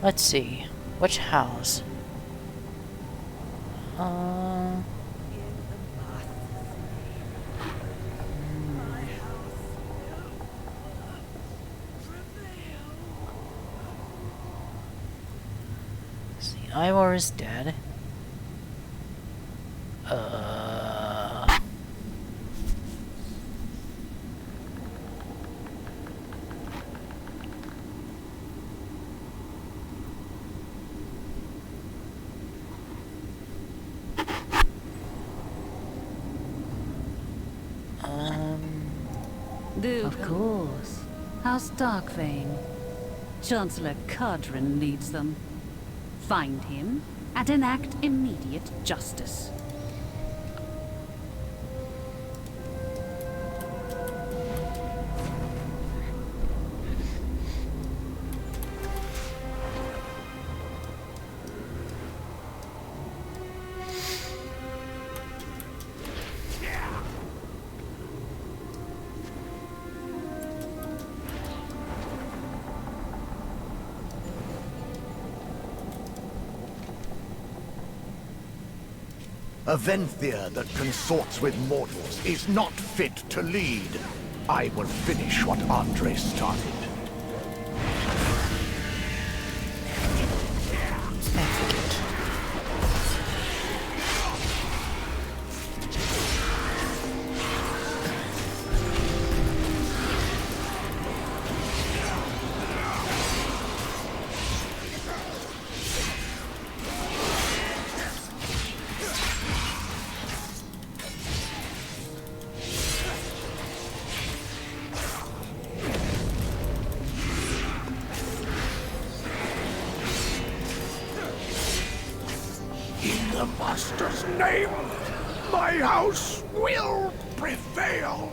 Let's see. Which house? See, Ivor is dead. Of course. House Darkvane. Chancellor Cardrin leads them. Find him and enact immediate justice. A Venthyr that consorts with mortals is not fit to lead. I will finish what Andre started. In the Master's name, my house will prevail.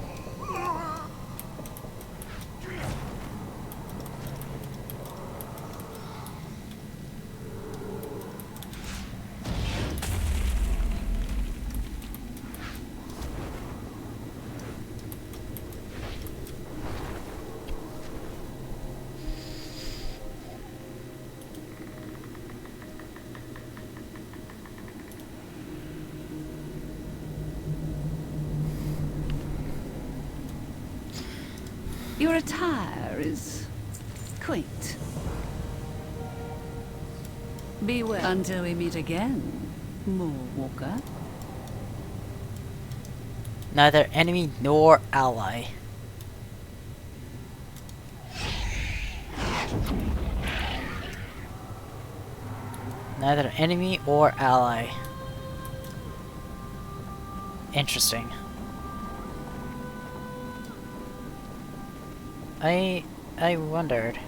Your attire is quaint. Be well until we meet again, Moorwalker. Neither enemy nor ally. Neither enemy or ally. Interesting. I wondered.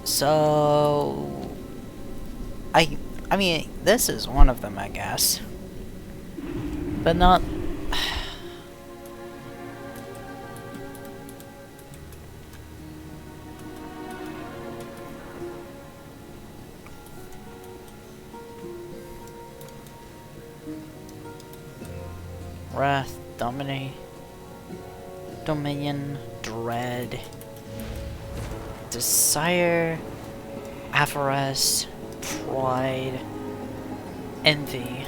So I mean, this is one of them, I guess. But not Wrath, Dominion, Dread, Desire, Avarice, Pride, Envy.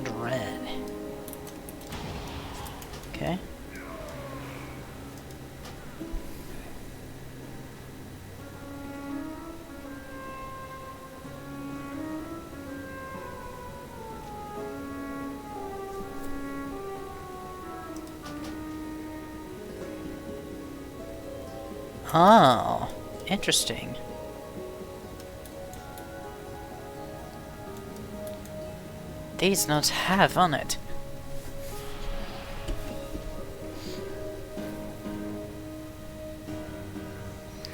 Dread. Okay. Oh, interesting. These notes have on it.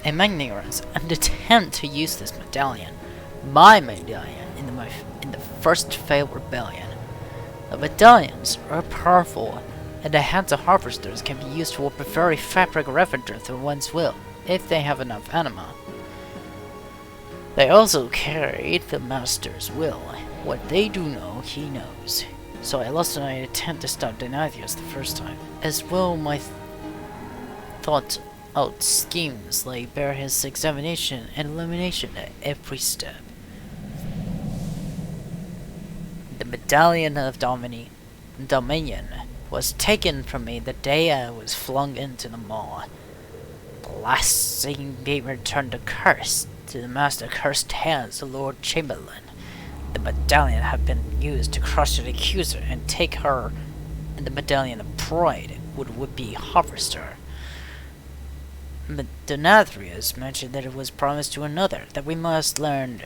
In my ignorance, an attempt to use this medallion, my medallion, in the first failed rebellion. The medallions are powerful and the hands of harvesters can be used to warp a very fabric ravager through one's will, if they have enough anima. They also carried the Master's will. What they do know, he knows. So I lost an attempt to stop Denathrius the first time. As well, my thought out schemes lay bare his examination and elimination at every step. The Medallion of Dominion was taken from me the day I was flung into the maw. The last scene being returned the curse to the master cursed hands of Lord Chamberlain. The medallion had been used to crush the accuser and take her, and the medallion of pride would be harvester. Denathrius mentioned that it was promised to another, that we must learn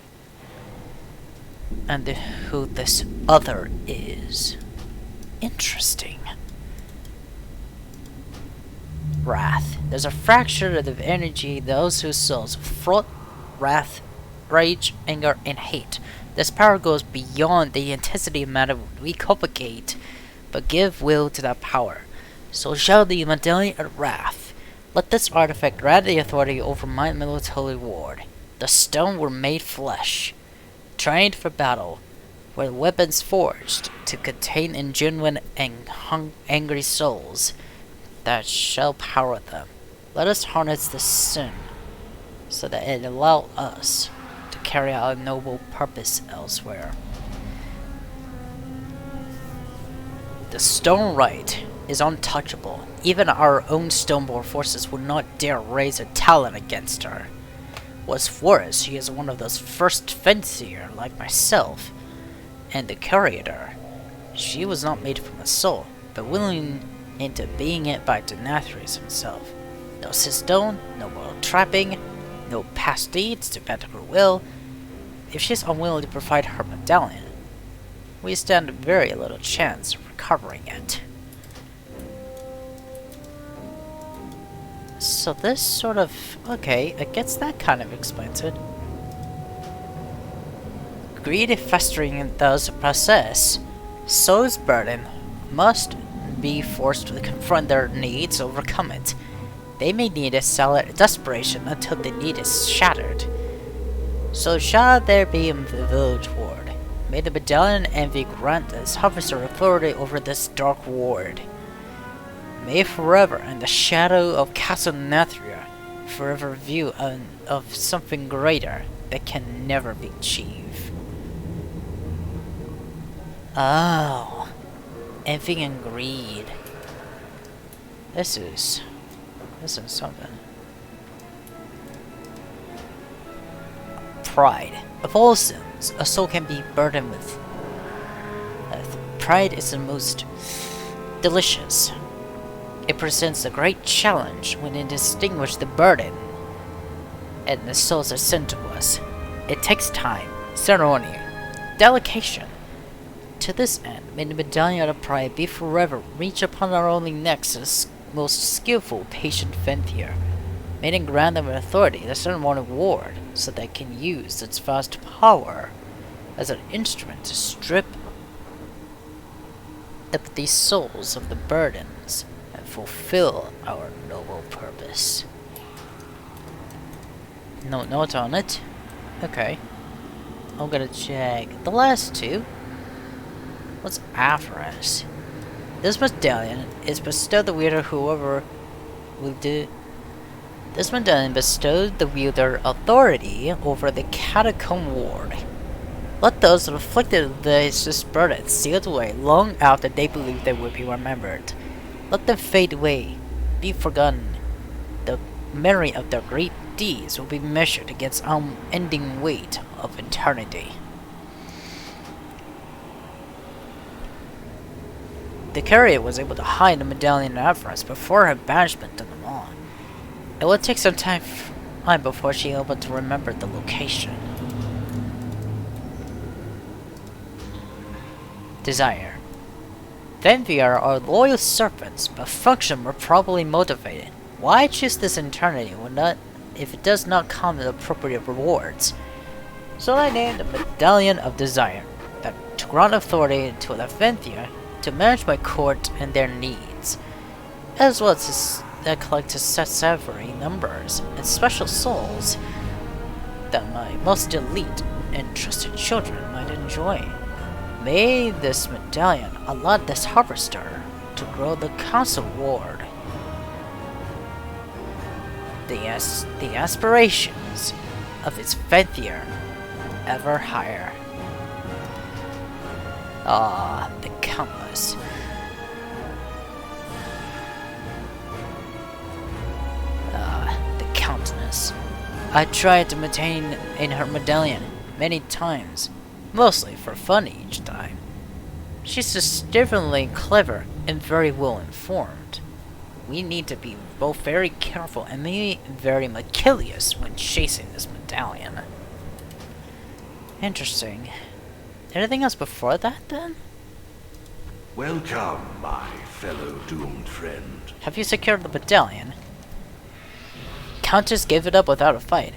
and who this other is. Interesting. Wrath. There's a fracture of energy those whose souls fraught wrath, rage, anger, and hate. This power goes beyond the intensity of matter we complicate, but give will to that power. So shall the medallion of wrath. Let this artifact grant the authority over my military ward. The stone were made flesh, trained for battle, were weapons forged to contain ingenuine and angry souls that shall power them. Let us harness this sin, so that it allow us to carry out a noble purpose elsewhere. The stone right is untouchable. Even our own stoneborn forces would not dare raise a talon against her. What's worse, she is one of those first Venthyr like myself, and the curator. She was not made from a soul, but willing into being it by Denathrius himself. No stone, no moral trapping, no past deeds to bend her will. If she's unwilling to provide her medallion, we stand very little chance of recovering it. So this sort of... okay, I guess that kind of explains it. Greed festering in thus a process. Soul's burden must be forced to confront their needs, overcome it. They may need a solid desperation until the need is shattered. So shall there be in the village ward. May the medallion envy grant us harvester authority over this dark ward. May forever in the shadow of Castle Nathria forever view of something greater that can never be achieved. Oh, envy and greed. This is something. Pride. Of all sins, a soul can be burdened with. Pride is the most delicious. It presents a great challenge when it distinguishes the burden and the souls are sent to us. It takes time, ceremony, delication. To this end, may the medallion of pride be forever reach upon our only necks as most skillful, patient Venthyr. May it grant them authority the ceremonial ward, so they can use its vast power as an instrument to strip of these souls of the burdens and fulfill our noble purpose. No note on it. Okay. I'm gonna check the last two. What's after us? This medallion is bestowed the wielder whoever will do. This medallion bestowed the wielder authority over the catacomb ward. Let those afflicted of this burden sealed away long after they believe they will be remembered. Let them fade away, be forgotten. The memory of their great deeds will be measured against unending weight of eternity. The courier was able to hide the medallion in Avarice before her banishment to the maw. It would take some time before she was able to remember the location. Desire. Venthyr are loyal servants, but function were probably motivated. Why choose this eternity if it does not come with appropriate rewards? So I named the Medallion of Desire, that to grant authority to the Venthyr to manage my court and their needs, as well as to collect a set every numbers and special souls that my most elite and trusted children might enjoy. May this medallion allow this harvester to grow the council ward. The aspirations of its Venthyr ever higher. Ah, the countless. The countenance. I tried to maintain in her medallion many times, mostly for fun each time. She's just differently clever and very well informed. We need to be both very careful and maybe very meticulous when chasing this medallion. Interesting. Anything else before that, then? Welcome, my fellow doomed friend. Have you secured the medallion? Countess gave it up without a fight.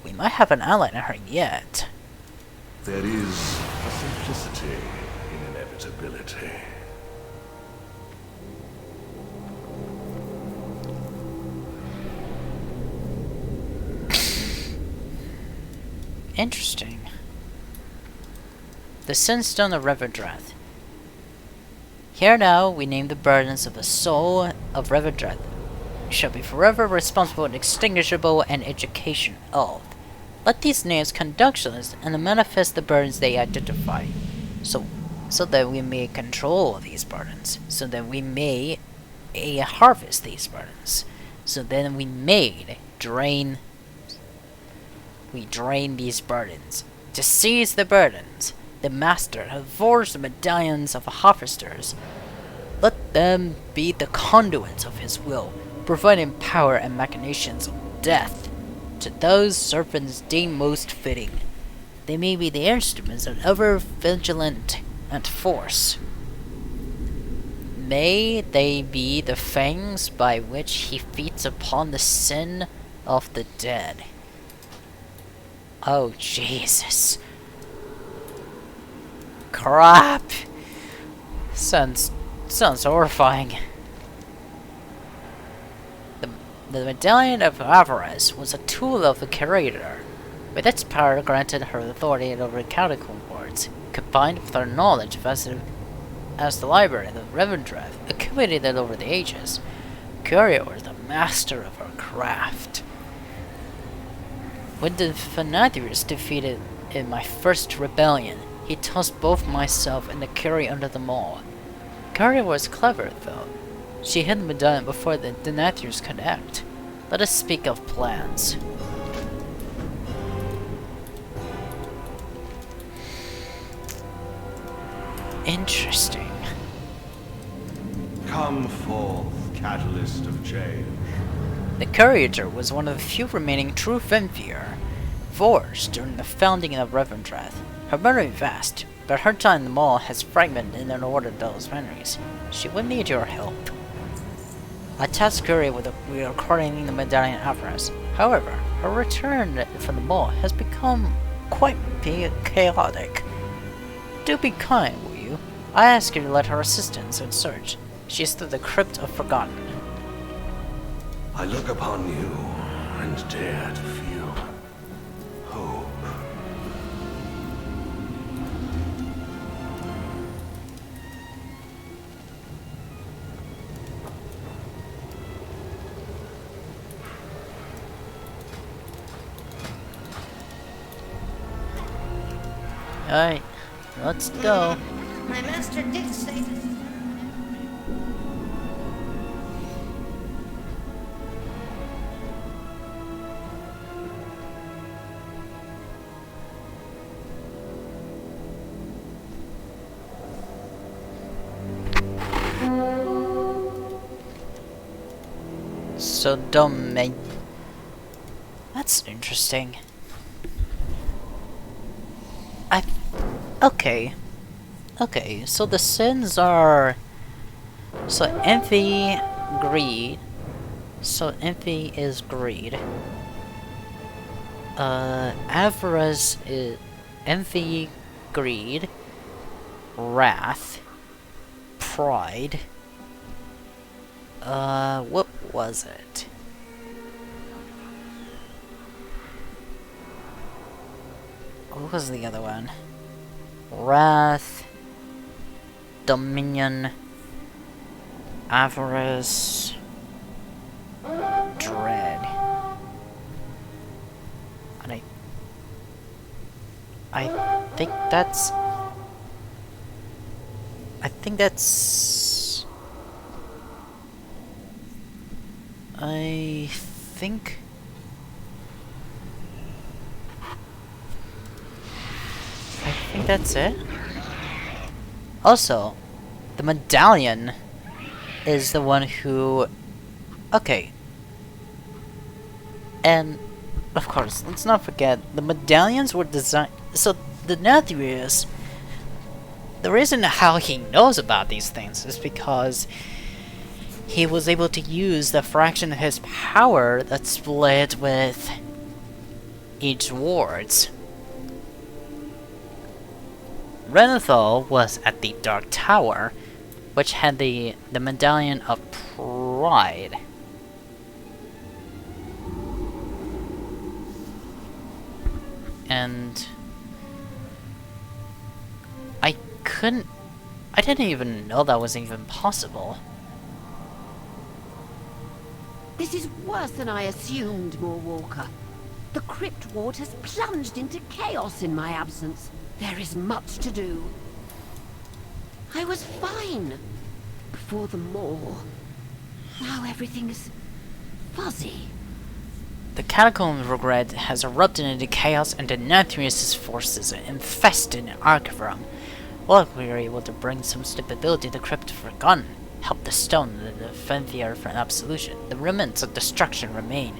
We might have an ally in her yet. There is a simplicity in inevitability. Interesting. The Sunstone of Revendreth. Here now we name the burdens of the soul of Revendreth. Shall be forever responsible and extinguishable and education of. Let these names conduct us and manifest the burdens they identify, so that we may control these burdens, so that we may harvest these burdens, so then we drain these burdens. To seize the burdens, the master has forged the medallions of harvesters. Let them be the conduits of his will, providing power and machinations of death to those servants deemed most fitting. They may be the instruments of ever vigilant and force. May they be the fangs by which he feeds upon the sin of the dead. Oh, Jesus. Crap! Sounds horrifying. The Medallion of Avarice was a tool of the Curator. With its power granted her authority over canonical words, combined with her knowledge as the library of Revendreth accumulated over the ages, Curator was the master of her craft. When the Venthyrs defeated in my first rebellion, he tossed both myself and the Curie under them all. Curator was clever, though. She hid the medallion before the Venthyrs could act. Let us speak of plans. Interesting. Come forth, catalyst of change. The Curator was one of the few remaining true Venthyr, forged during the founding of Revendreth. Her memory vast, but her time in the mall has fragmented in order to those memories. She would need your help. I tasked Curie with recording the Medallion Avarice. However, her return from the mall has become quite chaotic. Do be kind, will you? I ask you to let her assistance in search. She is through the Crypt of Forgotten. I look upon you and dare to feel hope. Alright, let's go. My master did say that. So dumb, mate. That's interesting. Okay, so the sins are... So envy, greed. So envy is greed. Avarice is... Envy, greed, wrath, pride. What was it? What was the other one? Wrath, Dominion, Avarice, Dread. And I think that's... I think that's... I think that's it. Also, the medallion is the one who... Okay. And, of course, let's not forget, the medallions were designed... So, the Venthyr, the reason how he knows about these things is because he was able to use the fraction of his power that's split with each wards. Renethal was at the Dark Tower, which had the Medallion of Pride. And I didn't even know that was even possible. This is worse than I assumed, Moorwalker. The Crypt Ward has plunged into chaos in my absence. There is much to do. I was fine before the Maw. Now everything is fuzzy. The Catacomb of Regret has erupted into chaos, and the Venthyr forces infested Archivram. While we were able to bring some stability to the Crypt Forgotten, help the stone and the Venthyr for an absolution, the remnants of destruction remain.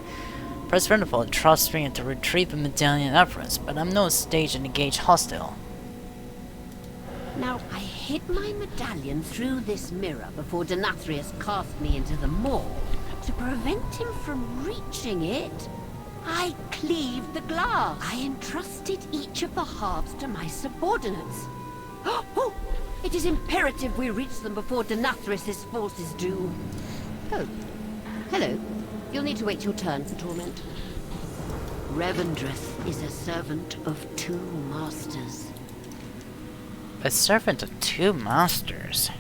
Press Renethal trusts me to retrieve the medallion afterwards, but I'm no stage to engage hostile. Now, I hid my medallion through this mirror before Denathrius cast me into the Maw. To prevent him from reaching it, I cleaved the glass. I entrusted each of the halves to my subordinates. Oh, it is imperative we reach them before Denathrius' forces do. Oh, hello. You'll need to wait your turn for torment. Revendreth is a servant of two masters. A servant of two masters?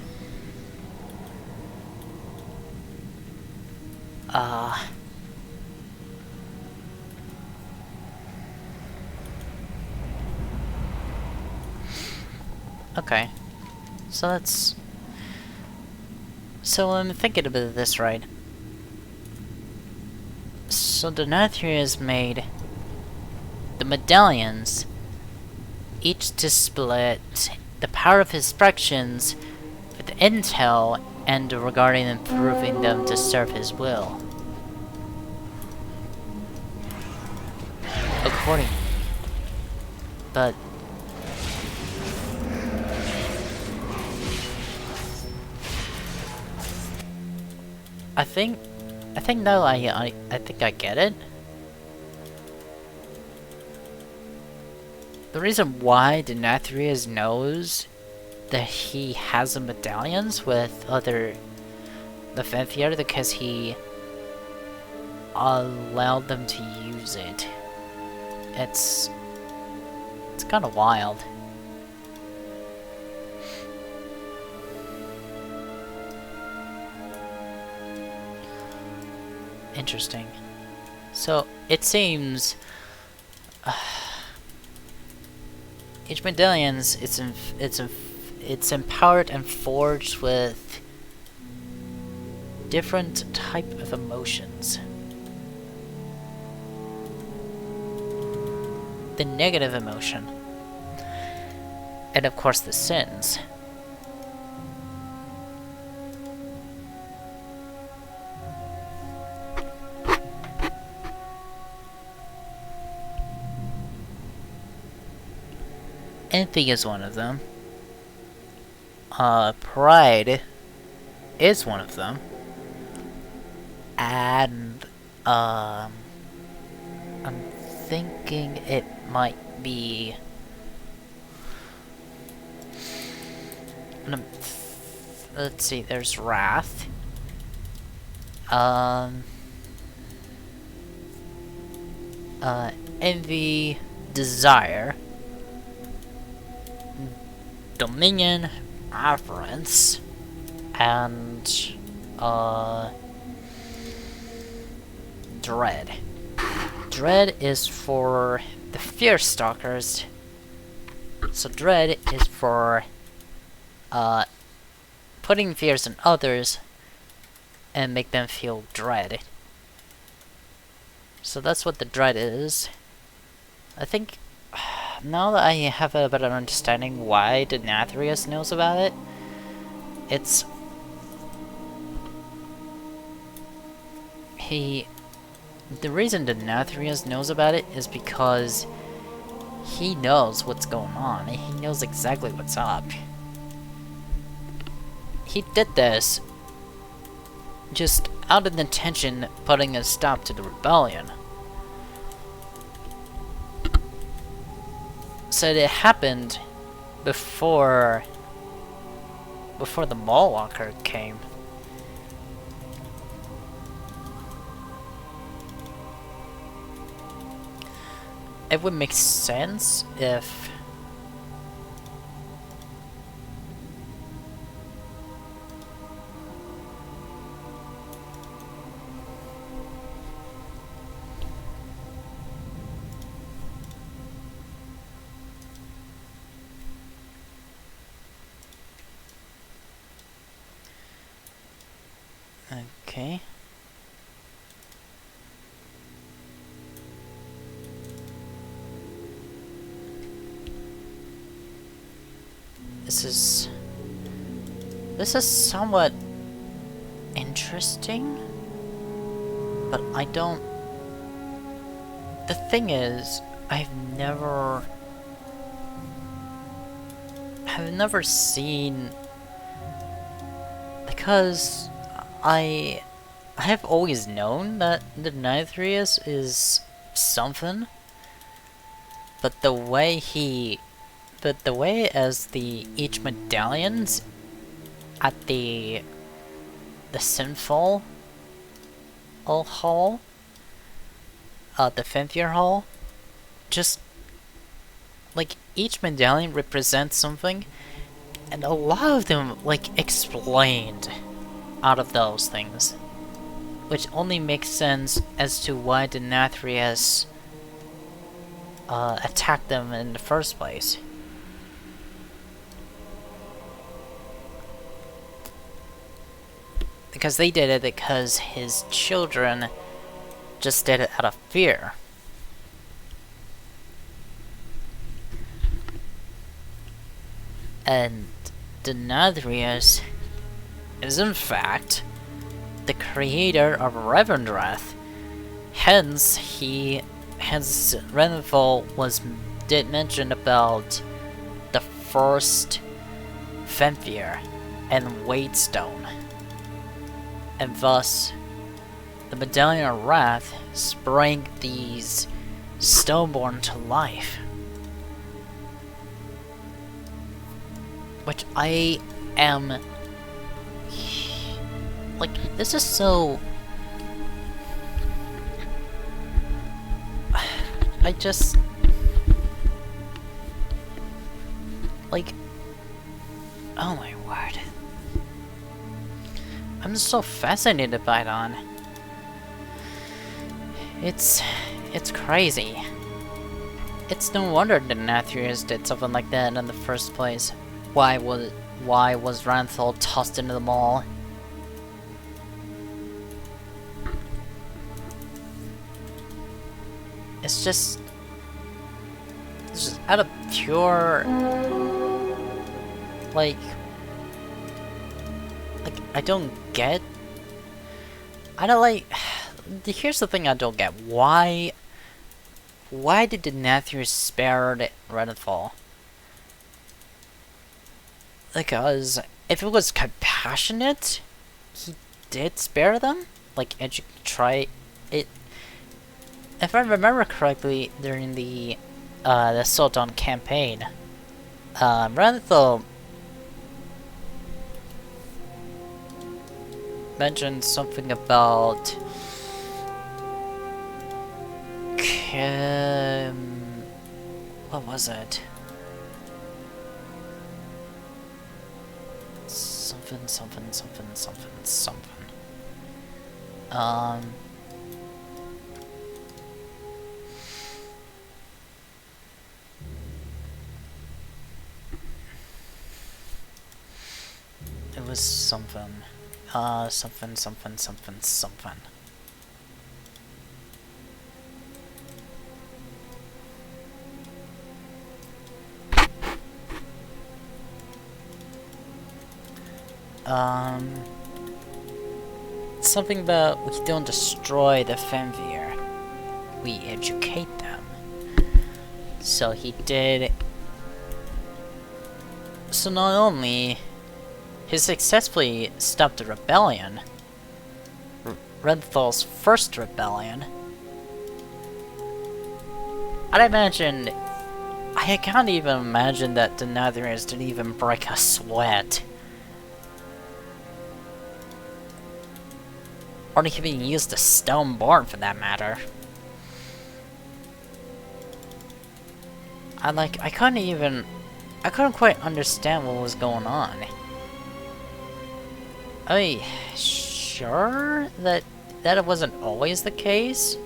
Okay. So let's... So I'm thinking about this right. So the Venthyr has made the medallions, each to split the power of his fractions with intel and regarding improving them to serve his will. According... But... I think now I think I get it. The reason why the Venthyr knows that he has the medallions with the Venthyr because he allowed them to use it. It's kind of wild. Interesting. So it seems each medallions it's empowered and forged with different type of emotions. The negative emotion, and of course the sins. Envy is one of them. Pride is one of them. And, I'm thinking it might be... let's see, there's Wrath. Envy, Desire, Dominion, Avarice, and Dread. Dread is for the Fear Stalkers. So Dread is for putting fears in others and make them feel dread. So that's what the Dread is. I think now that I have a better understanding why Denathrius knows about it, it's the reason Denathrius knows about it is because he knows what's going on. He knows exactly what's up. He did this just out of intention putting a stop to the rebellion. So it happened before the Mallwalker came. It would make sense if okay. This is somewhat interesting, but I don't. The thing is, I've never seen, because I have always known that the Denathrius is something, but the way as each medallions at the Sinful Hall, the Venthyr Hall, just like each medallion represents something, and a lot of them like explained out of those things, which only makes sense as to why Denathrius attacked them in the first place. Because they did it because his children just did it out of fear. And Denathrius is in fact the creator of Revendreth. Hence Renethal did mention about the first Venthyr and Waitstone. And thus, the Medallion of Wrath sprang these Stoneborn to life. Which I am... like, this is so... I just... like... oh my word. I'm so fascinated by it on. It's crazy. It's no wonder that Denathrius did something like that in the first place. Why was Renethal tossed into the mall? It's just out of pure like I don't get. I don't like. Here's the thing I don't get. Why did Denathrius spare Renethal? Because if it was compassionate, he did spare them. Like, try it. If I remember correctly, during the Sultan campaign, Renethal mentioned something about what was it? Something. It was something. Something. Something about we don't destroy the Venthyr, we educate them. So he did. So not only he successfully stopped the rebellion, Renthil's first rebellion. I can't even imagine that the Netherers didn't even break a sweat. Or even use the stone barn for that matter. I couldn't quite understand what was going on. Sure that it wasn't always the case,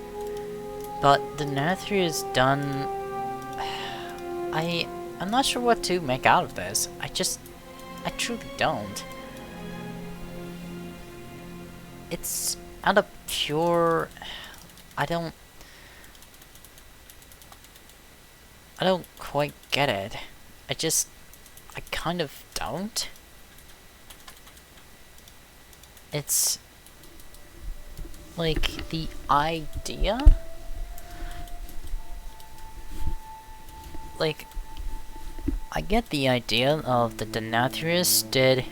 but the Nether is done. I'm not sure what to make out of this. I truly don't. It's out of pure. I don't quite get it. I kind of don't. It's like the idea. Like, I get the idea of the Denathrius did.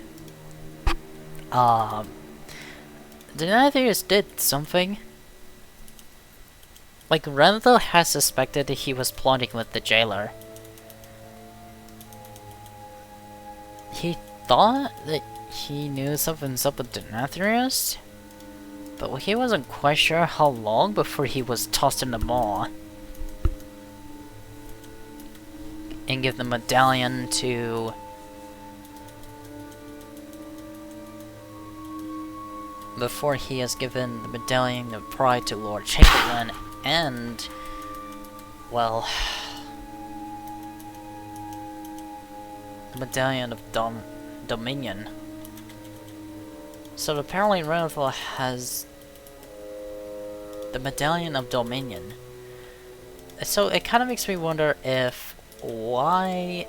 The Denathrius did something. Like, Renthil has suspected that he was plotting with the jailer. He thought that he knew something's up with Denathrius, but he wasn't quite sure how long before he was tossed in the maw. And give the medallion to... Before he has given the medallion of pride to Lord Chamberlain and... well... the medallion of Dominion. So apparently Renthil has... the medallion of Dominion. So it kind of makes me wonder if... why...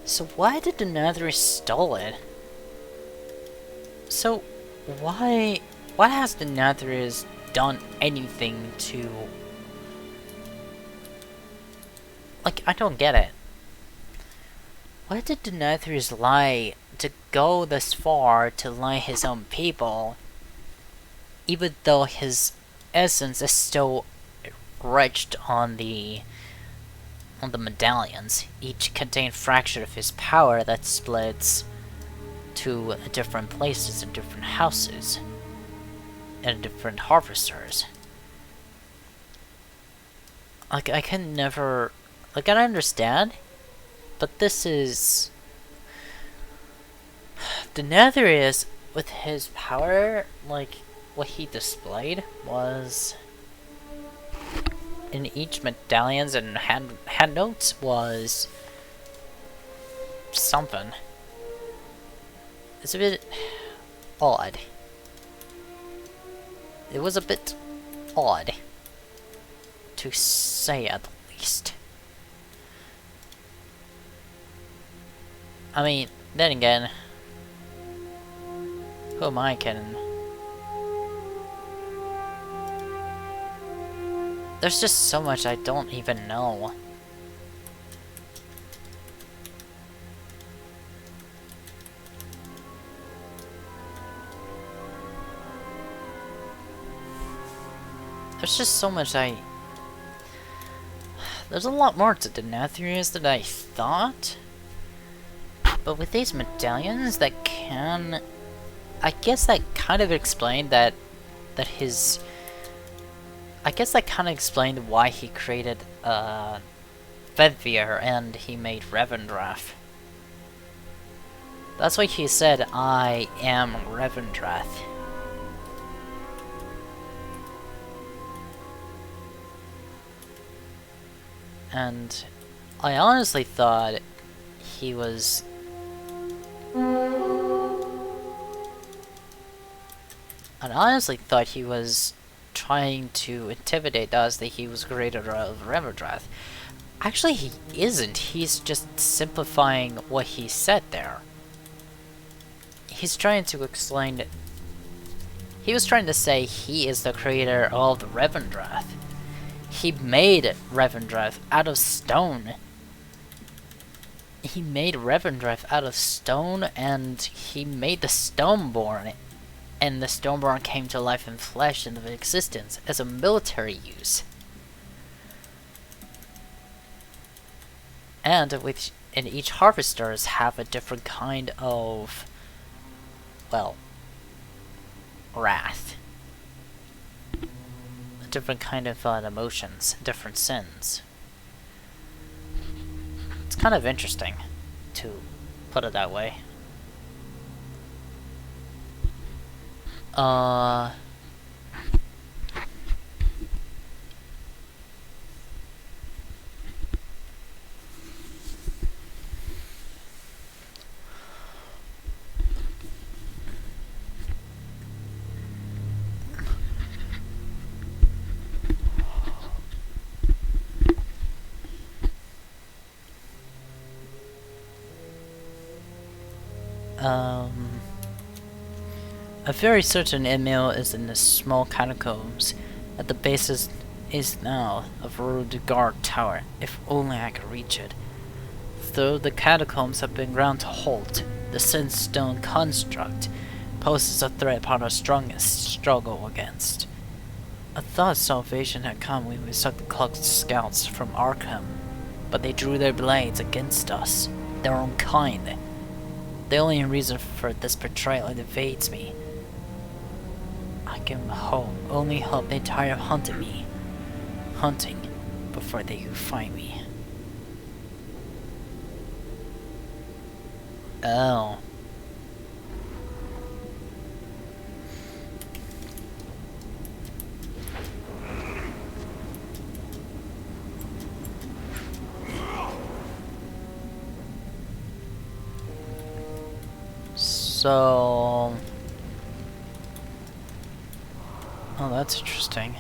so why did the Netherese steal it? So why has the Netherese done anything to... like, I don't get it. Why did the Netherese lie to go this far to lie his own people, even though his essence is still enriched on the medallions? Each contain fraction of his power that splits to different places and different houses and different harvesters. Like, I can never... like, I understand, but this is... the Netherese, with his power, like, what he displayed was... in each medallions and hand notes was... something. It's a bit... odd. It was a bit odd, to say at least. I mean, then again, who am I kidding? There's just so much I don't even know. There's just so much there's a lot more to Denathrius than I thought. But with these medallions that can I guess that kind of explained that his. I guess that kind of explained why he created Venthyr and he made Revendreth. That's why he said, "I am Revendreth." And I honestly thought he was. Trying to intimidate us that he was creator of Revendreth. Actually, he isn't. He's just simplifying what he said there. He's trying to explain. He was trying to say he is the creator of Revendreth. He made Revendreth out of stone. He made Revendreth out of stone, and he made the Stoneborn. And the Stoneborn came to life in flesh and of existence as a military use. And each harvesters have a different kind of, well, wrath. A different kind of emotions, different sins. It's kind of interesting, to put it that way. A very certain email is in the small catacombs at the base is now of rude guard tower, if only I could reach it. Though the catacombs have been ground to halt, the sandstone construct poses a threat upon our strongest struggle against. I thought salvation had come when we struck the cloaked scouts from Arkham, but they drew their blades against us, their own kind. The only reason for this betrayal evades me. I can only hope they tire of hunting before they can find me. Oh. So... Oh, that's interesting.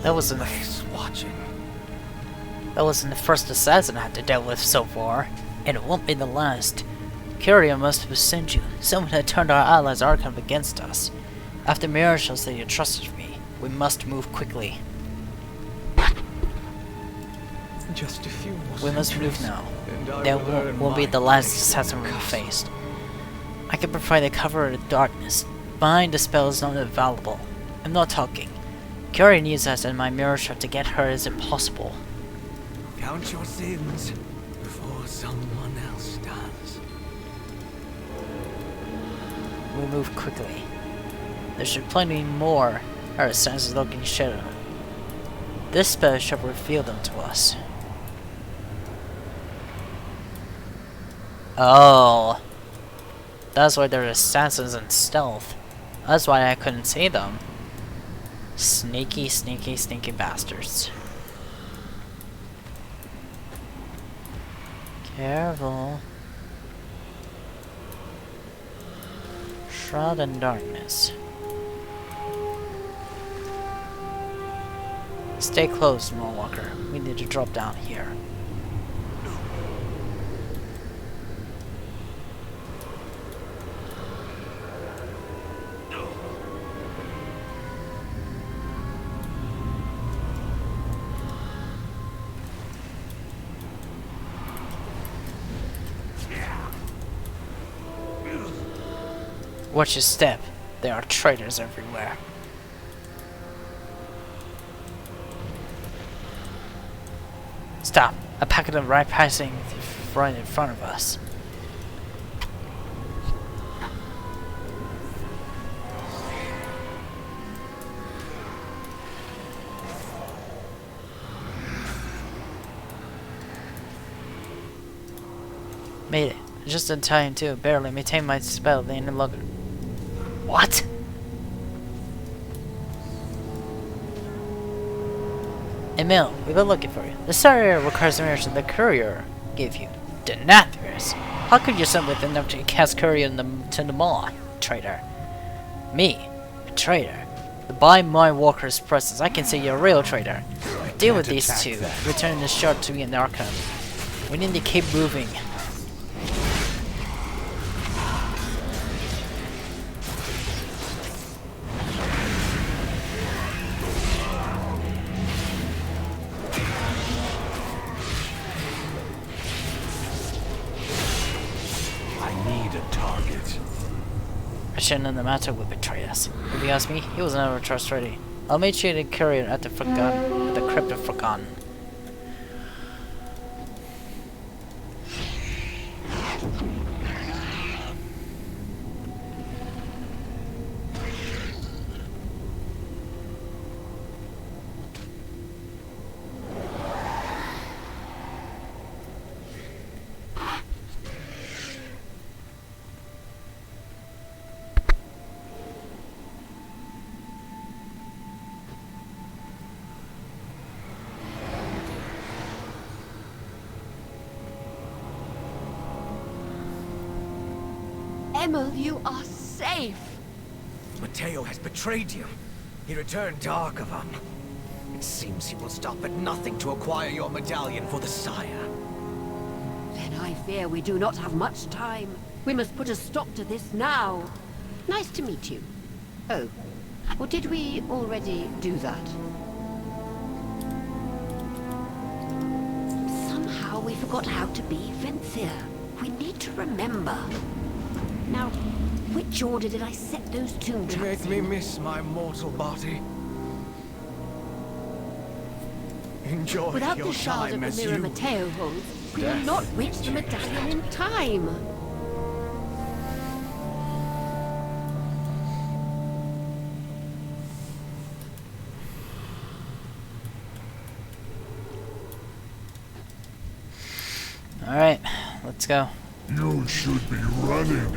That wasn't the first assassin I had to deal with so far, and it won't be the last. Curia must have sent you. Someone had turned our allies Arkham against us. After miracles that you trusted me, we must move quickly. Just a few more We must move centuries, now. and I That will earn won't be my the last place assassin in we the castle. faced. I can provide a cover of the darkness. Behind the spell is not available. I'm not talking. Curia needs us, and my mirror shot to get her is impossible. Count your sins before someone else does. We move quickly. There should plenty more assassins looking shadow. This spell shall reveal them to us. Oh. That's why they're assassins in stealth. That's why I couldn't see them. Sneaky, sneaky, sneaky bastards. Careful. Shroud in darkness. Stay close, small walker. We need to drop down here. Watch your step. There are traitors everywhere. Stop! A packet of right passing right in front of us. Made it. Just in time too. Barely maintain my spell. They no longer. What? Emil, we've been looking for you. The area requires information the courier gave you. Denathrius. How could you send with enough to cast courier to the maw, traitor? Me? A traitor? By my walker's presence, I can say you're a real traitor. Deal with these two. Return the shard to me in Arkham. We need to keep moving. I shouldn't have the matter would betray us. If you ask me, he was never trustworthy. I'll meet you in the courier at the crypt of Forgotten. Emil, you are safe. Matteo has betrayed you. He returned to Arkham. It seems he will stop at nothing to acquire your medallion for the Sire. Then I fear we do not have much time. We must put a stop to this now. Nice to meet you. Oh, or did we already do that? Somehow we forgot how to be Venthyr. We need to remember. Now, which order did I set those tomb You traps make me in? miss my mortal body. Enjoy Without your the shard time of as the mirror you... Matteo holds, we will not reach the medallion in time. Alright, let's go. You should be running.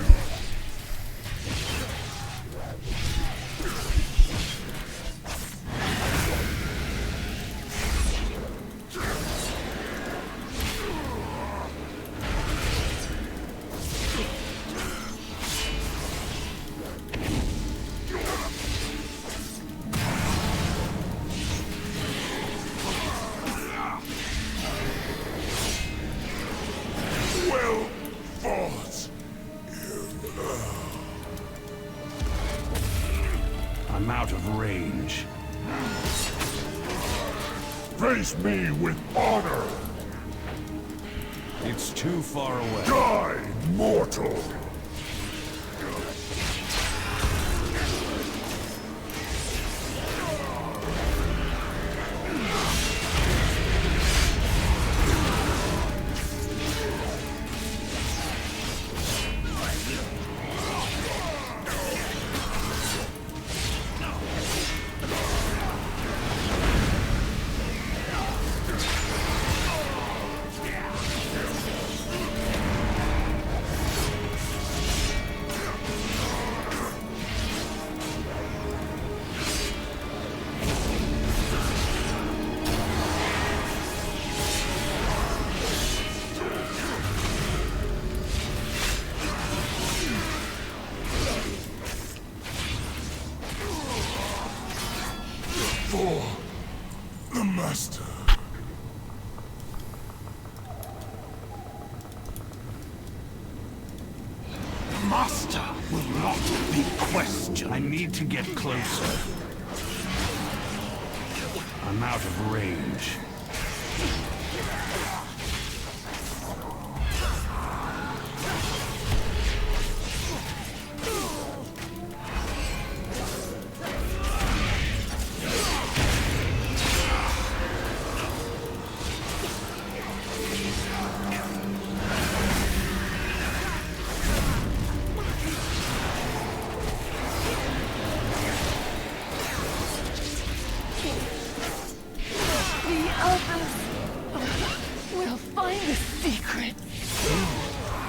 Well fought. I'm out of range. Face me with honor. It's too far away. Die, mortal. not be questioned. I need to get closer. I'm out of range.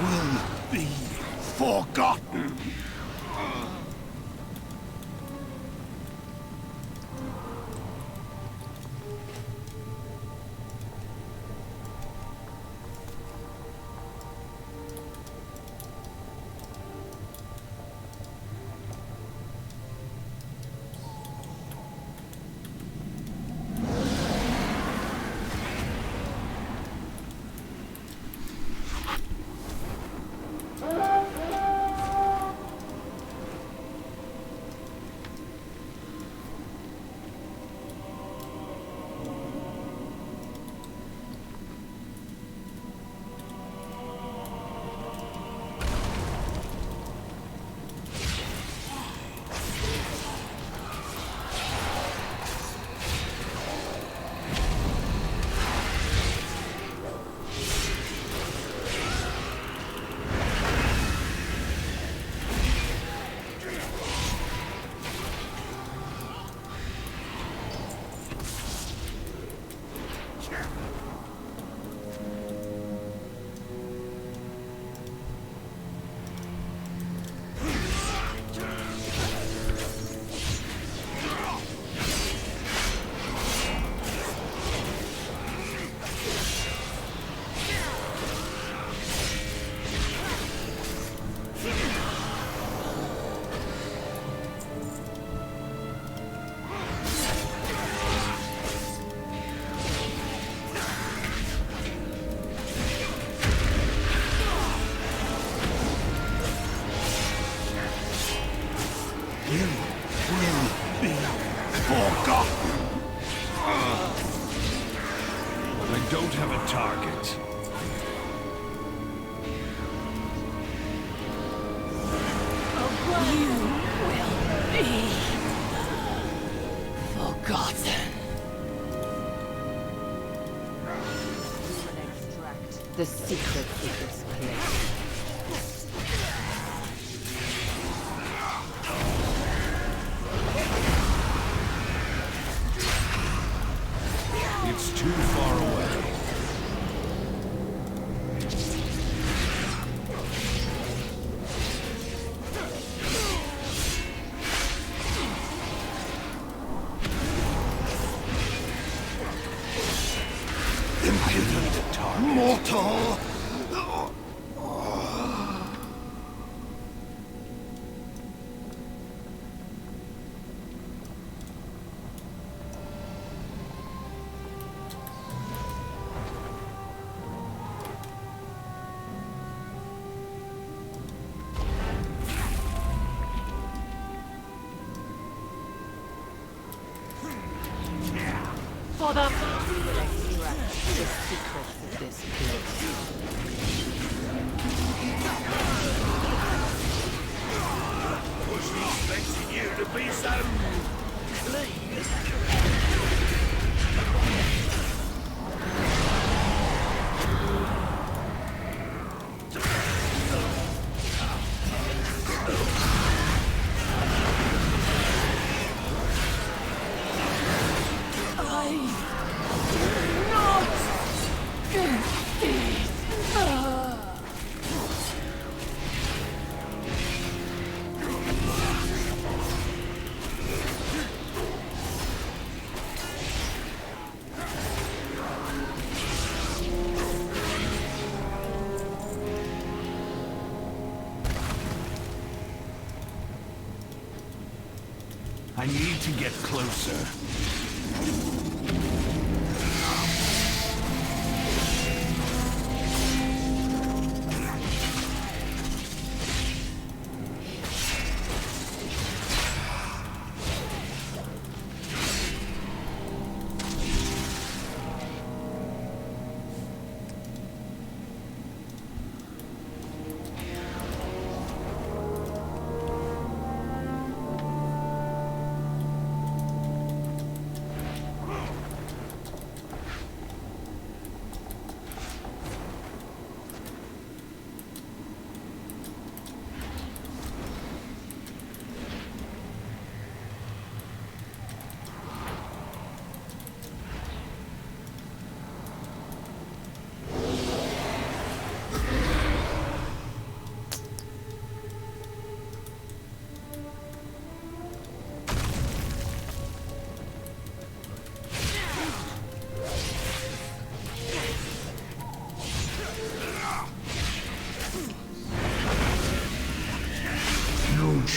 Will be forgotten. Forgotten. I don't have a target. Forgotten. The secret of this place. It's too far away. Impudent mortal! For the we will extract the secrets of this place. Wasn't expecting you to be so clean. I need to get closer.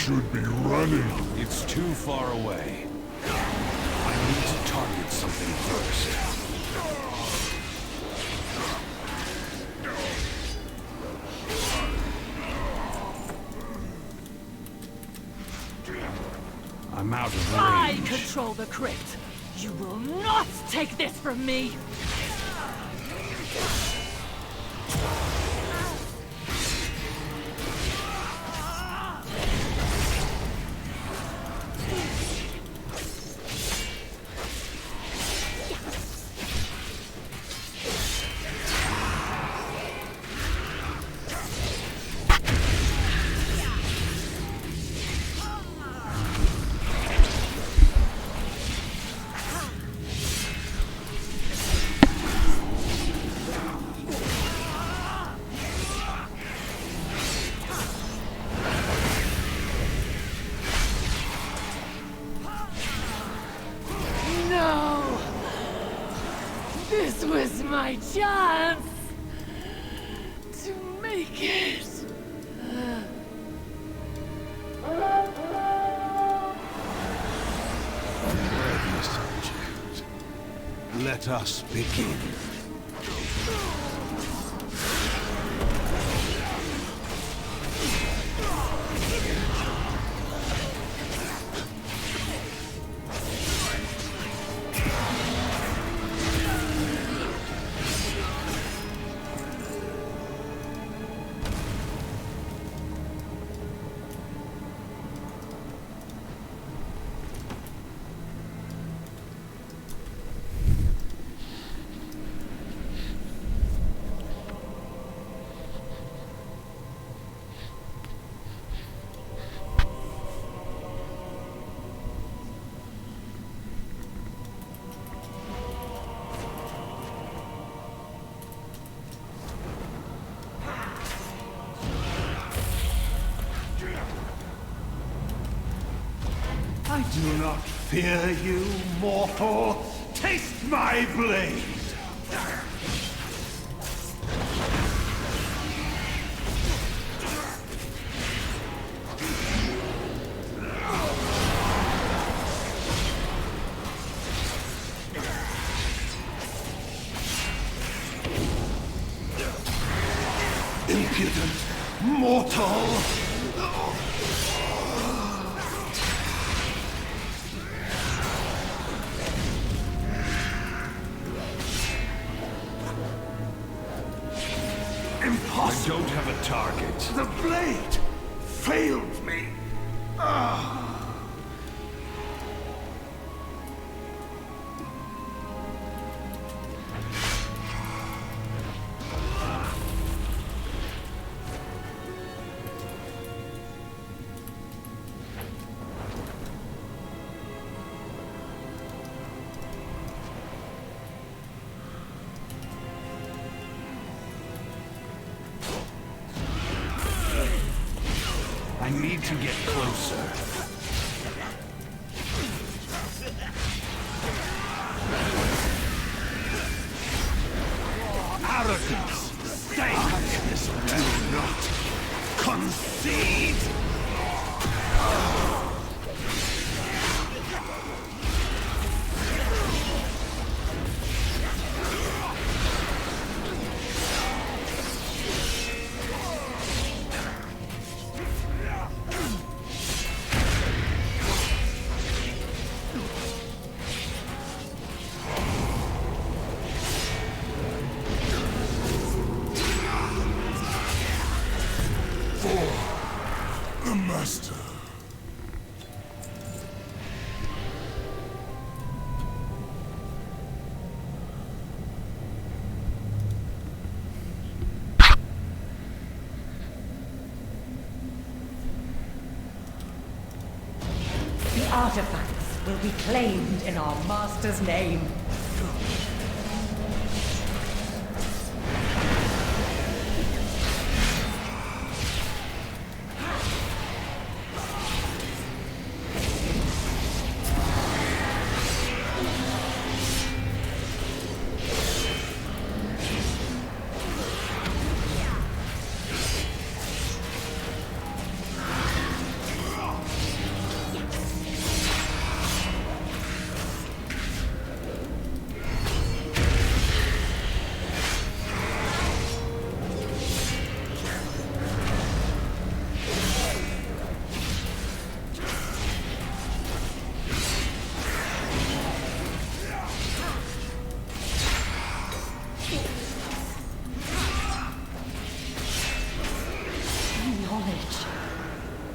should be running. It's too far away. I need to target something first. I'm out of I range. control the crypt. You will not take this from me. No! This was my chance to make it. Ready, subject. Let us begin. I do not fear you, mortal. Taste my blade! Impudent mortal! I don't have a target. The blade failed me. I need to get closer. Arrogance! Stains! Do not concede! The master. The artifacts will be claimed in our master's name.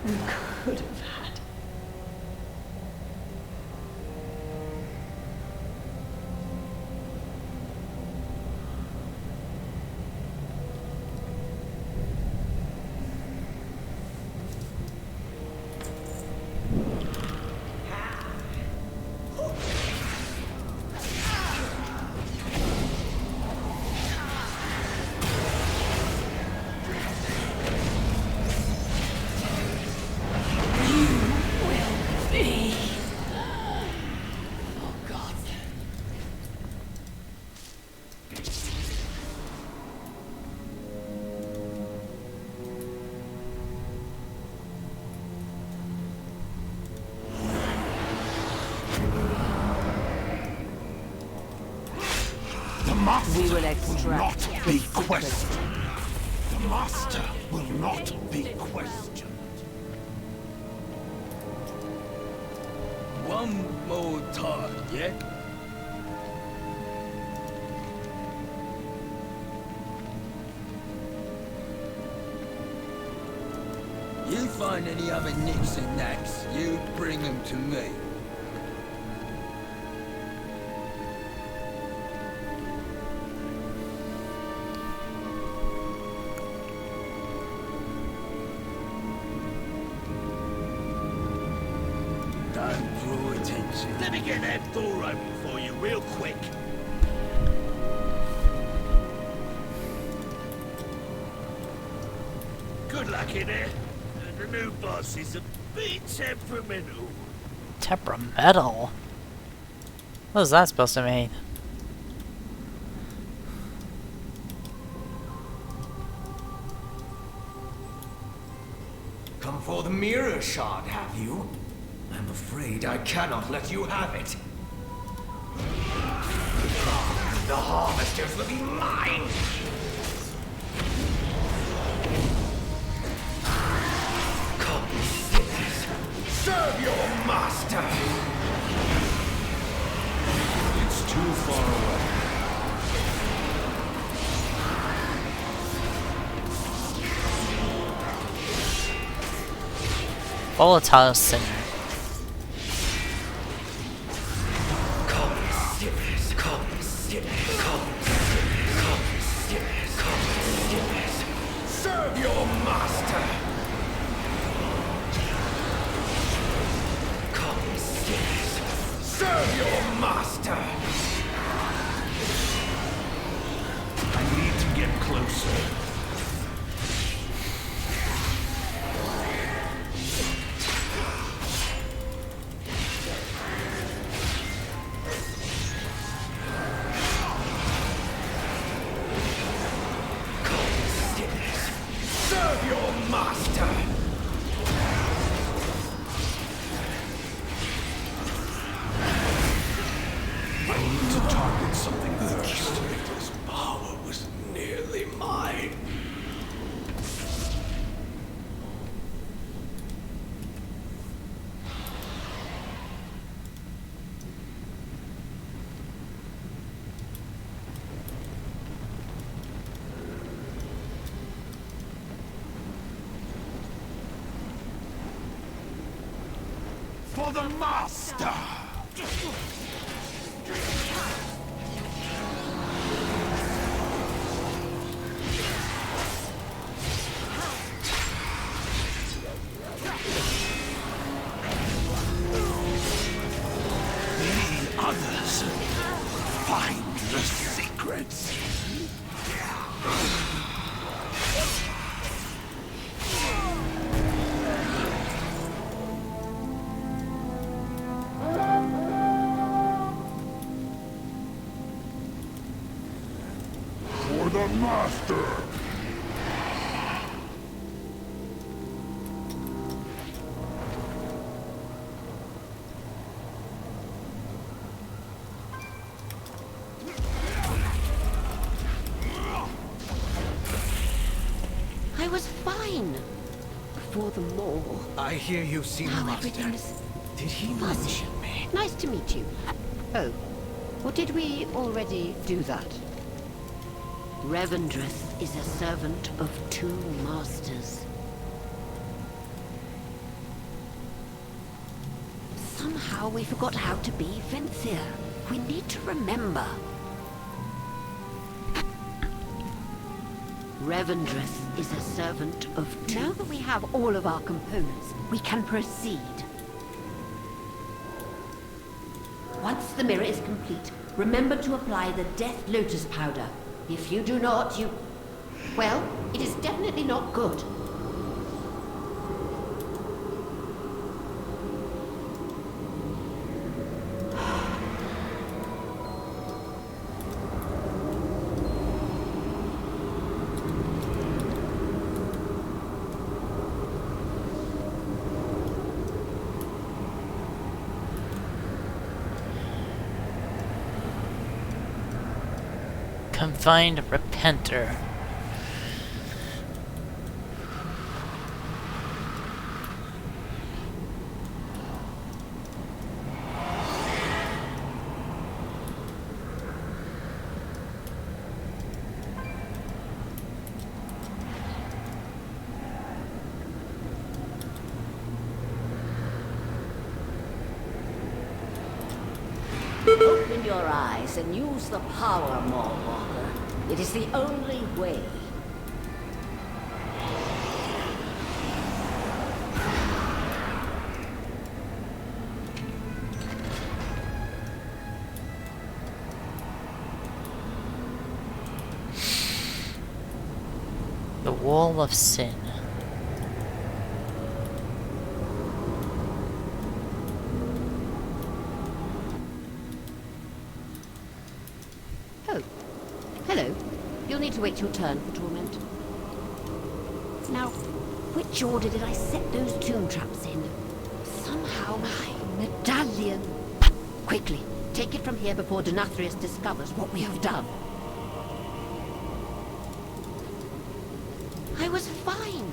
we could have had. Master We will will extract not the be secret. questioned. The Master will not be questioned. One more time, yeah? You find any other nicks and knacks, you bring them to me. Don't draw attention. Let me get that door open for you real quick. Good luck in there. The new boss is a bit temperamental. Temperamental? What is that supposed to mean? Come for the mirror shard, have you? I'm afraid I cannot let you have it. The harvesters will be mine! Come, sinners. Serve your master! It's too far away. Volatile singer. Come, sinners. Come, sinners. Come, sinners. Come, sinners. Come, sinners. Serve your master! Come, sinners. Serve your master! I need to get closer. Serve your master! I need to target something first. His power was nearly mine. For the Master! The others find the secrets. For the Master! I was fine before the maul. I hear you've seen the Now master. everything is Did he fuzzy. mention me? Nice to meet you. Oh, or did we already do that? Revendreth is a servant of two masters. Somehow we forgot how to be Venthyr. We need to remember. Revendreth is a servant of two. Now that we have all of our components, we can proceed. Once the mirror is complete, remember to apply the Death Lotus powder. If you do not, you... well, it is definitely not good. Confined Repenter. Open your eyes and use the power, Mallwalker. It is the only way. The Wall of Sin. Oh. Hello. You'll need to wait your turn for torment. Now, which order did I set those tomb traps in? Somehow my medallion... Quickly, take it from here before Denathrius discovers what we have done. I was fine.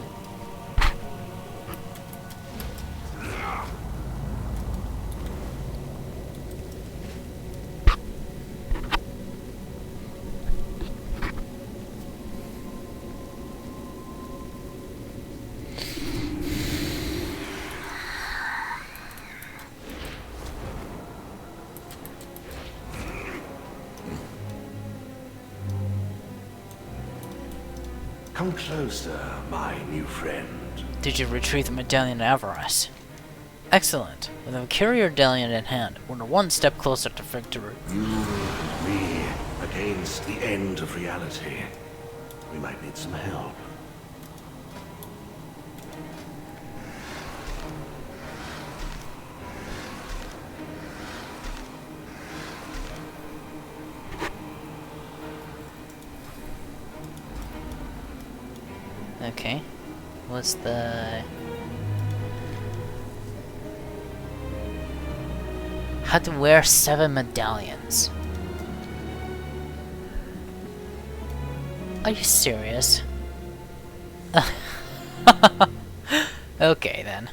Come closer, my new friend. Did you retrieve the Medallion of Avarice? Excellent. With the Courier Medallion in hand, we're one step closer to victory. You and me against the end of reality. We might need some help. Okay. What's the... How to wear 7 medallions. Are you serious? Okay then.